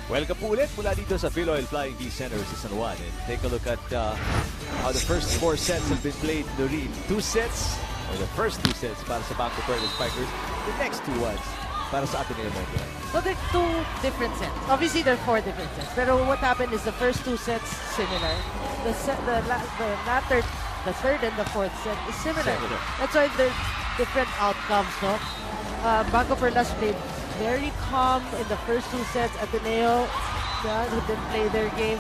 Welcome po ulit mula dito sa PVL Flying V Center sa San Juan. And take a look at how the first 4 sets have been played. Noreen, 2 sets, or the first 2 sets para sa BanKo-Perlas Spikers. The next 2 ones para sa Ateneo-Motolite. So they're 2 different sets. Obviously, they're 4 different sets. Pero what happened is the first 2 sets similar. The third and the fourth set is similar. That's why there's different outcomes, no? BanKo-Perlas played very calm in the first 2 sets. Ateneo, who didn't play their game.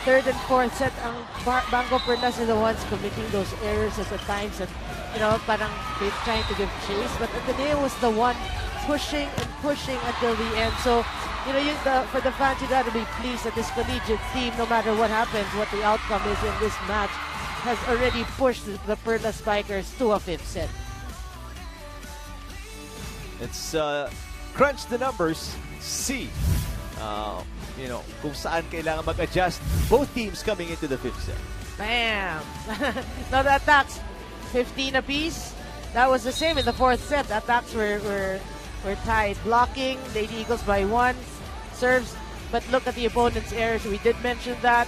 Third and fourth set, ang BanKo-Perlas are the ones committing those errors at the times that, you know, parang they're trying to give chase. But Ateneo was the one pushing and pushing until the end. So, you know, for the fans, you gotta be pleased that this collegiate team, no matter what happens, what the outcome is in this match, has already pushed the Perlas Spikers to a 5th set. It's crunch the numbers, see you know, kung saan kailangan mag-adjust. Both teams coming into the 5th set. Bam! Now the attacks, 15 apiece. That was the same in the 4th set. The attacks were tied. Blocking, Lady Eagles by 1. Serves, but look at the opponent's errors. We did mention that.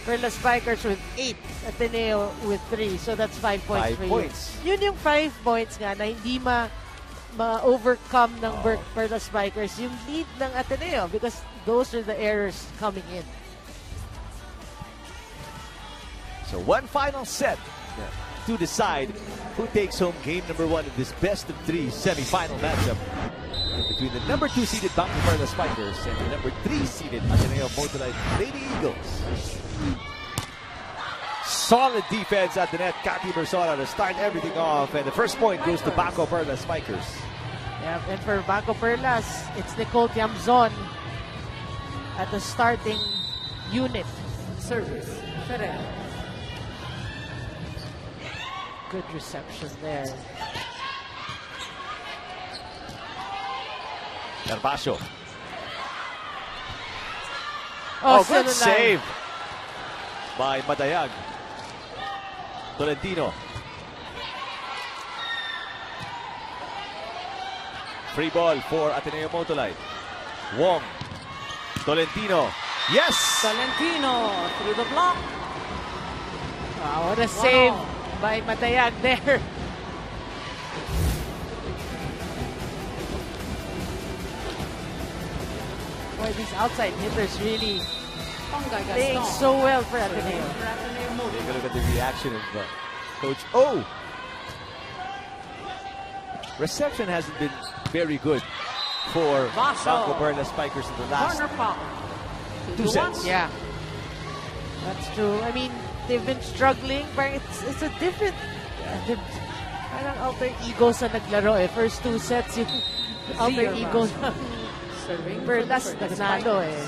Perlas Spikers with 8. Ateneo with 3. So that's 5 points 5 for points. you. Yun yung 5 points nga na hindi ma-overcome ng Perlas Spikers yung lead ng Ateneo because those are the errors coming in. So one final set to decide who takes home game number 1 of this best of 3 semi-final matchup between the number 2 seeded BanKo-Perlas Spikers and the number 3 seeded Ateneo-Motolite Lady Eagles. Solid defense at the net. Cathy Persona to start everything off, and the first point goes to BanKo-Perlas Spikers. Yeah, and for BanKo-Perlas, it's Nicole Tiamzon at the starting unit. Service. Good reception there. Gervasio. Oh, good save by Madayag. Tolentino. Free ball for Ateneo-Motolite. Wong. Tolentino. Yes! Tolentino through the block. Wow, what a save by Madayag there. Boy, these outside hitters really playing so well for Ateneo. Take a look at the reaction of Coach O. Reception hasn't been very good for BanKo-Perlas Spikers in the last 2 sets. Yeah, that's true. I mean, they've been struggling, but it's a different parang alter egos na naglaro eh. First 2 sets, yung alter egos ng Perlas nagnalo eh.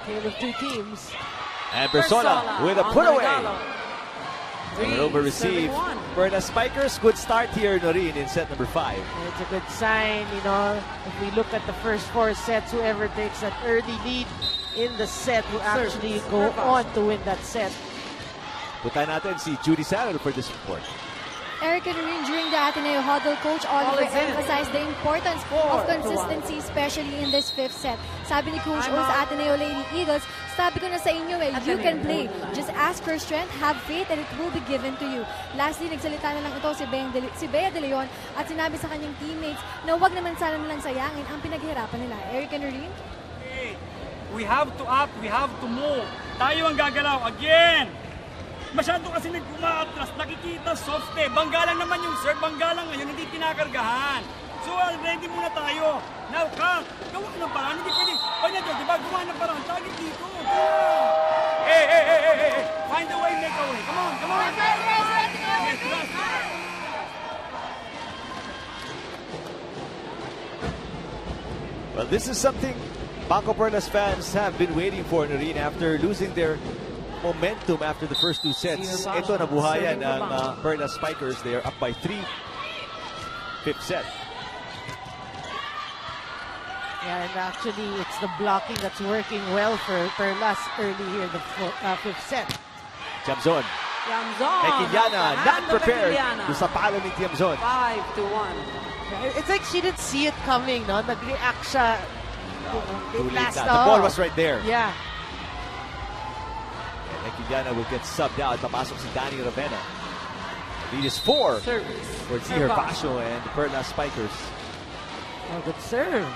Tale of 2 teams. And Persona with a put away. Over receive. Perlas Spikers, good start here, Noreen, in set number 5. It's a good sign, you know. If we look at the first 4 sets, whoever takes that early lead in the set will actually go on to win that set. Punta natin si Judy Saddle for this report. Eric and Noreen, during the Ateneo huddle, Coach Oliver emphasized the importance of consistency, especially in this 5th set. Sabi ni Coach O sa Ateneo Lady Eagles, sabi ko na sa inyo eh, you can play. Just ask for strength, have faith, and it will be given to you. Lastly, nagsalita na lang ito si Bea De Leon at sinabi sa kanyang teammates na huwag naman sana nilang sayangin ang pinaghirapan nila. Eric and Noreen? We have to act, we have to move. Tayo ang gagalaw again. Masyado kasi nag-umaatras, nakikita soft eh. Banggalang naman yung serve, banggalang ngayon, hindi kinakargahan. So ready muna tayo. Now, gawa ng paraan, hindi pwede. Pwede, diba? Gawa ng paraan, target dito. Hey. Find a way, make a way. Come on. Well, this is something BanKo-Perlas fans have been waiting for, Noreen, after losing their momentum after the first 2 sets. Ito nabuhayan ng Perlas Spikers. They are up by 3. 5th set. Yeah, and actually it's the blocking that's working well for Perlas early here in the 5th set. Tiamzon. Equiliana not prepared to sa palo ni Tiamzon. 5-1. It's like she didn't see it coming, no? Nag-react siya Too late Last na. The ball off. was right there. Yeah. And Equiliana will get subbed out. Papasok si Danny Ravenna. Lead is 4 Service. for Ziher Basho and the Perlas Spikers. Oh, good serve.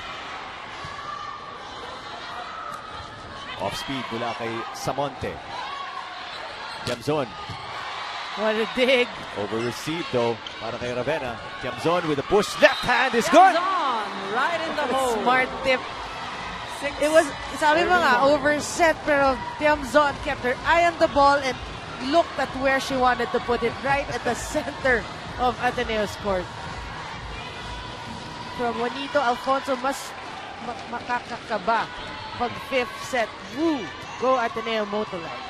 Off speed mula kay Samonte. Tiamzon What a dig. over received though para kay Ravenna. Tiamzon with a push. Left hand is good. On, right in the hole. Smart tip. Six. It was, sabi mo nga, 31. overset, pero Tiamzon kept her eye on the ball and looked at where she wanted to put it, right at the center of Ateneo's court. From Juanito Alfonso, mas makakakaba pag 5th set. Woo! Go Ateneo-Motolite.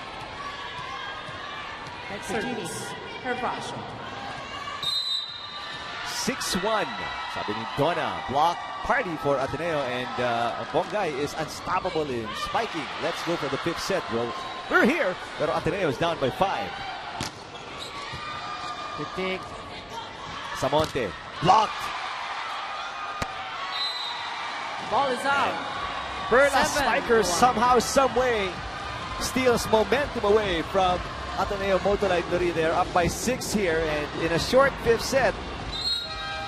Next to Genie. Service. Herbacio. 6-1. Sabi ni Donna, block party for Ateneo, and Bongay is unstoppable in spiking. Let's go for the 5th set. Well, we're here, pero Ateneo is down by 5. Good dig. Samonte, blocked. Ball is out. Perlas 7-1. Spikers somehow, someway steals momentum away from Ateneo-Motolite. They're up by 6 here, and in a short 5th set,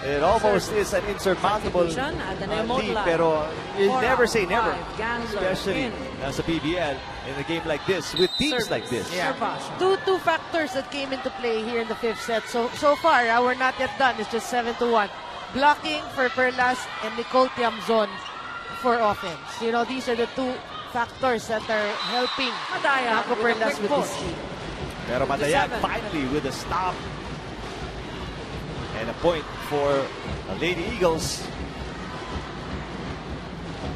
it almost is an insurmountable lead, pero you never say never, especially sa PVL in a game like this, with teams like this. Yeah. Two factors that came into play here in the 5th set. So far, we're not yet done. It's just 7-1. Blocking for Perlas and Nicole Tiamzon for offense. You know, these are the two factors that are helping Madaya BanKo-Perlas with a quick with this push. lead. Pero Matayan 57. finally with a stop. And a point for Lady Eagles.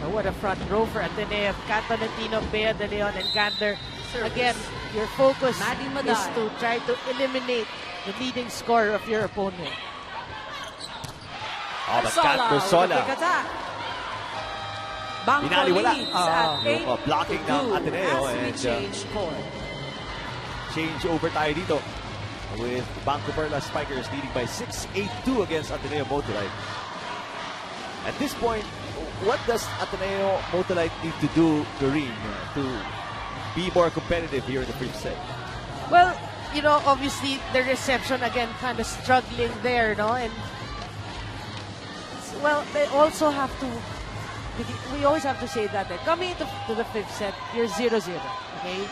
Oh, what a front row for Ateneo. Tolentino, Bea De Leon, and Gander. Service. Again, your focus Maddie is Madaya. to try to eliminate the leading scorer of your opponent. Oh, but Kat Sola with a Bersola, quick attack. BanKo Binaliwala. leads Ah, at 8 yung blocking ng to 2 Ateneo, as we and, change court. change over tayo dito with BanKo-Perlas Spikers leading by 6-8-2 against Ateneo-Motolite. At this point, what does Ateneo-Motolite need to do, Doreen, to be more competitive here in the 5th set? Well, you know, obviously the reception again kind of struggling there, no? And well, they also have to. We always have to say that coming to the 5th set, you're 0-0. Okay,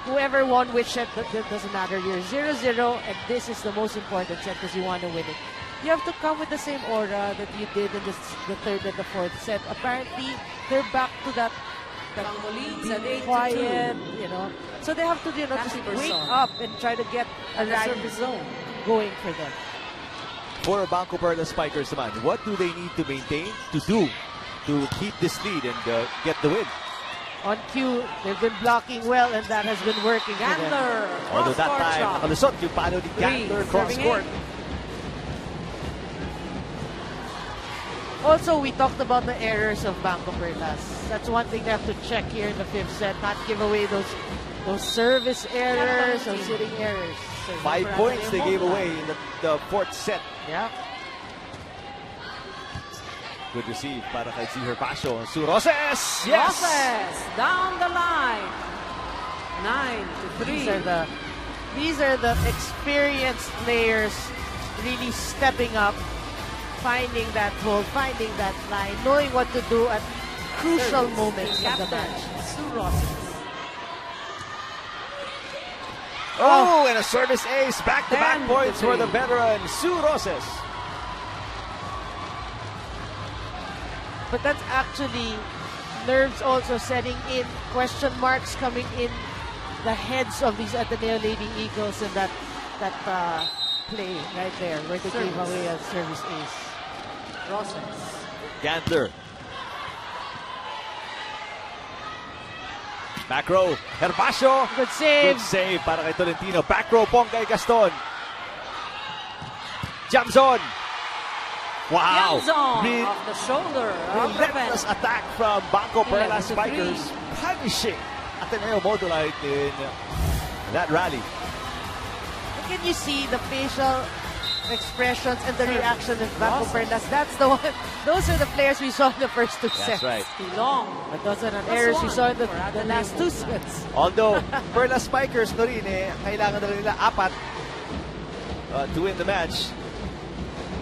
whoever won which set that doesn't matter. You're 0-0, and this is the most important set because you want to win it. You have to come with the same aura that you did in the 3rd and the 4th set. Apparently, they're back to that. BanKo leads at Being 8-2. quiet, you know. So they have to, you know, just Happy wake person. up and try to get a At the rally service zone. going for them. For BanKo-Perlas Spikers naman, what do they need to maintain, to do, to keep this lead and get the win? On cue, they've been blocking well, and that has been working for them. Gander. Although that cross-court time, shot. nakalusot yung palo ni Gander cross serving court. Also, we talked about the errors of BanKo-Perlas. That's one thing they have to check here in the 5th set, not give away those service errors or sitting errors. 5 points they gave away in the 4th set. Yeah. Good receive para kay Ziher Basho. Sue Roses! Yes! Roses down the line. 9-3. These are the experienced players really stepping up, finding that hole, finding that line, knowing what to do at crucial moments of the Captain match. Sue Roses. Oh, and a service ace. Back-to-back 10-3. points for the veteran, Sue Roses. But that's actually nerves also setting in, question marks coming in the heads of these Ateneo Lady Eagles, and that play right there where they gave away a service ace. Roses. Gantler. Back row, Herbacio. Good save. Good save para kay Tolentino. Back row, Bongay Gaston. Jumps on. Wow. Tiamzon off the shoulder of Relentless Ravenna. attack from BanKo-Perlas 11-3. Spikers, punishing Ateneo-Motolite in that rally. Can you see the facial expressions and the reaction of BanKo-Perlas. That's the one. Those are the players we saw in the first 2 sets. That's right. Long. But those are the errors we saw in the last 2 sets. Although, Perlas Spikers na rin kailangan na nila 4 to win the match.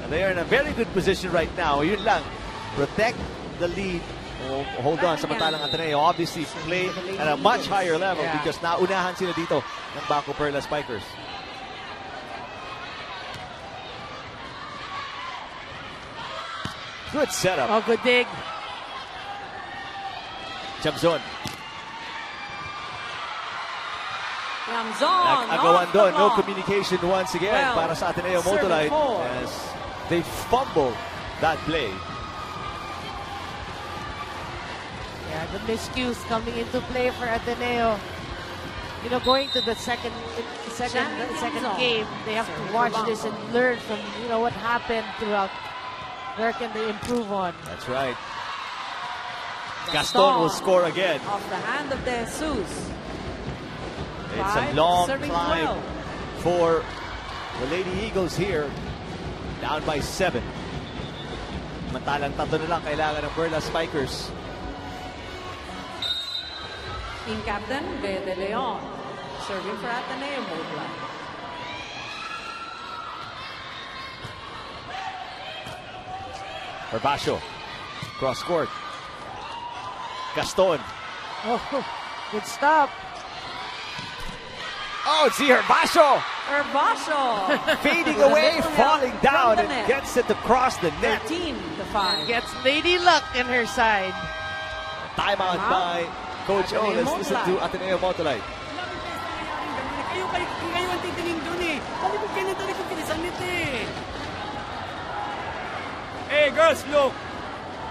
And they are in a very good position right now. Yun lang, protect the lead. Hold on, samantalang Ateneo obviously play at a much higher level because naunahan sila dito ng BanKo-Perlas Spikers. Good setup. Oh, good dig. Jump zone. Ramzon. Agawan doon. No communication once again para sa Ateneo-Motolite as they fumble that play. Yeah, the miscues coming into play for Ateneo. You know, going to the second game, they have to watch this and learn from, you know, what happened throughout. Where can they improve on? That's right. Gaston will score again. Off the hand of De Jesus. It's a long climb for the Lady Eagles here. Down by 7. Mantalang 3 na lang kailangan ng Perlas Spikers. Team captain, De Leon. Serving for Ateneo-Motolite. Herbasio, cross court. Gaston. Oh, good stop. Oh, see Herbasio Herbasio. fading away, falling down, and gets it across the net. 13-5. Gets Lady Luck in her side. Timeout by Coach O. Let's listen to Ateneo-Motolite. Kayo ang titingin dun eh. Talikod kayo na talikod kinisan nito eh. Hey girls, look.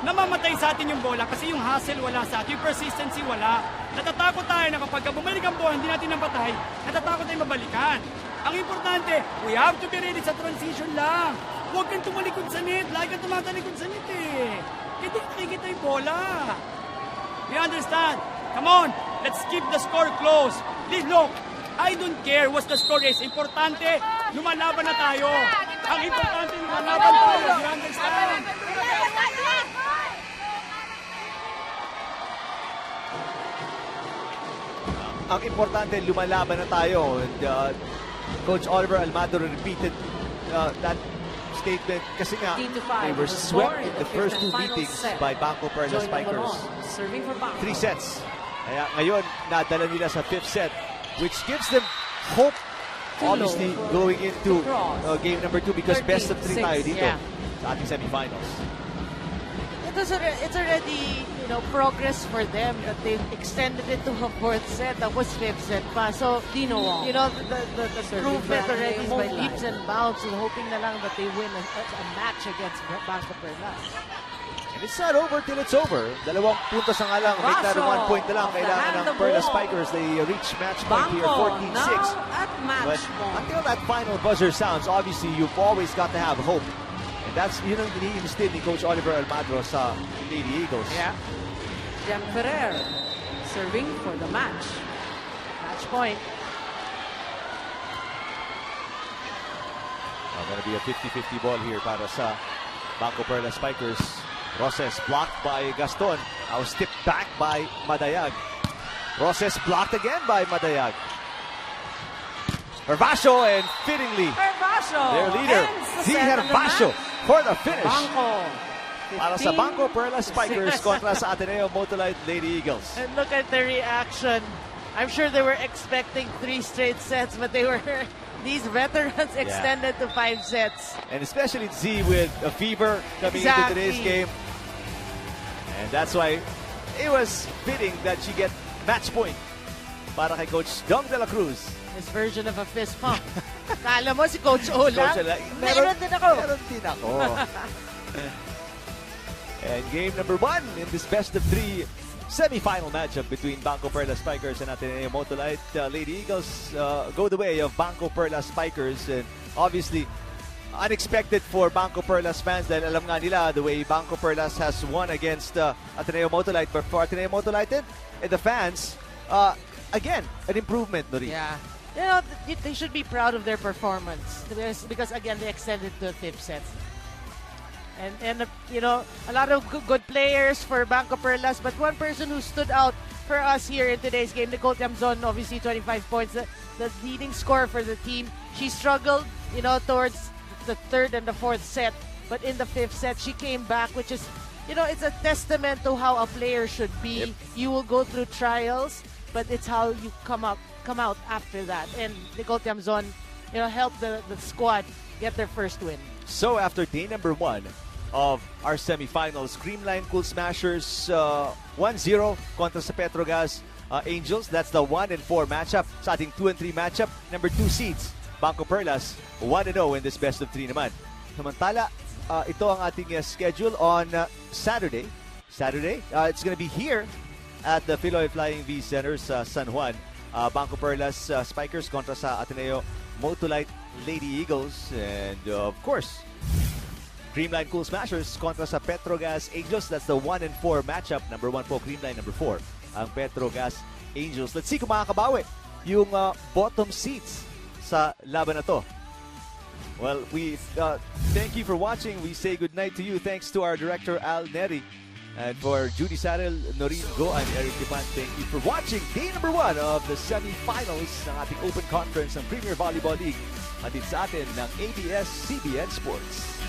Namamatay sa atin yung bola kasi yung hustle wala sa atin, yung persistency wala. Natatakot tayo na kapag bumalik ang bola, hindi natin napatay, natatakot tayo mabalikan. Ang importante, we have to be ready sa transition lang. Huwag kang tumalikod sa net, lagi kang tumatalikod sa net eh. Hindi nakikita yung bola. You understand? Come on, let's keep the score close. Please look, I don't care what the score is. Importante, lumalaban na tayo. Ang importante, lumalaban tayo. You understand? Ang importante, lumalaban na tayo. And Coach Oliver Almado repeated that statement kasi nga they were swept in the first 2 meetings by BanKo-Perlas Spikers. 3 sets. Kaya ngayon, nadala nila sa 5th set, which gives them hope, obviously, going into game number 2 because best of 3 tayo dito sa ating semifinals. It's already, you know, progress for them that they've extended it to a 4th set. That was 5th set pa. So, you know, the improvement already is by leaps and bounds and hoping na lang that they win a match against BanKo-Perlas. And it's not over till it's over. 2 puntos na nga lang. Make that 1 point na lang. Kailangan ng Perlas Spikers. They reach match point here, 14-6. But until that final buzzer sounds, obviously, you've always got to have hope. And that's, yun ang ini-instill ni Coach Oliver Almado sa Lady Eagles. Yeah. Jem Ferrer serving for the match. Match point. Gonna be a 50-50 ball here para sa BanKo-Perlas Spikers. Roses blocked by Gaston. Now stepped back by Madayag. Roses blocked again by Madayag. Herbasio and fittingly their leader, Z. Herbasio for the finish. Para sa BanKo-Perlas Spikers kontra sa Ateneo-Motolite Lady Eagles. And look at the reaction. I'm sure they were expecting 3 straight sets, but they were these veterans extended to 5 sets. And especially Z with a fever coming into today's game. And that's why it was fitting that she get match point para kay Coach Dong de la Cruz. His version of a fist pump. Kala mo si Coach O lang? Meron din ako. Meron din ako. And game number 1 in this best of 3 semi-final matchup between BanKo-Perlas Spikers and Ateneo-Motolite. Lady Eagles go the way of BanKo-Perlas Spikers, and obviously unexpected for BanKo-Perlas fans dahil alam nga nila the way BanKo-Perlas has won against Ateneo-Motolite. But for Ateneo-Motolite and the fans, again, an improvement, Nori. Yeah. you know, they should be proud of their performance because again, they extended to the fifth set. And you know, a lot of good players for BanKo-Perlas, but one person who stood out for us here in today's game, Nicole Tiamzon, obviously 25 points, the leading scorer for the team. She struggled, you know, towards the third and the fourth set, but in the fifth set, she came back, which is, you know, it's a testament to how a player should be. Yep. You will go through trials, but it's how you come out after that. And Nicole Tiamzon, you know, helped the squad get their first win. So after day number 1 of our semifinals, Creamline Cool Smashers 1-0 kontra sa Petrogas Angels. That's the 1 and 4 matchup. Sa ating 2 and 3 matchup, number 2 seeds, BanKo-Perlas 1-0 in this best of 3 naman. Samantala, ito ang ating schedule on Saturday. It's gonna be here at the Philoy Flying V Center sa San Juan. BanKo-Perlas Spikers kontra sa Ateneo-Motolite Lady Eagles. And of course, Creamline Cool Smashers kontra sa Petrogas Angels. That's the 1 and 4 matchup. Number 1 po Creamline, number 4 ang Petrogas Angels. Let's see kung makakabawi yung bottom seats sa laban na to. Well, we thank you for watching. We say good night to you. Thanks to our director Al Neri. And for Judy Sarel, Noreen Go, and Eric Dipan, thank you for watching day number 1 of the semifinals ng ating Open Conference ng Premier Volleyball League. Hatid sa atin ng ABS-CBN Sports.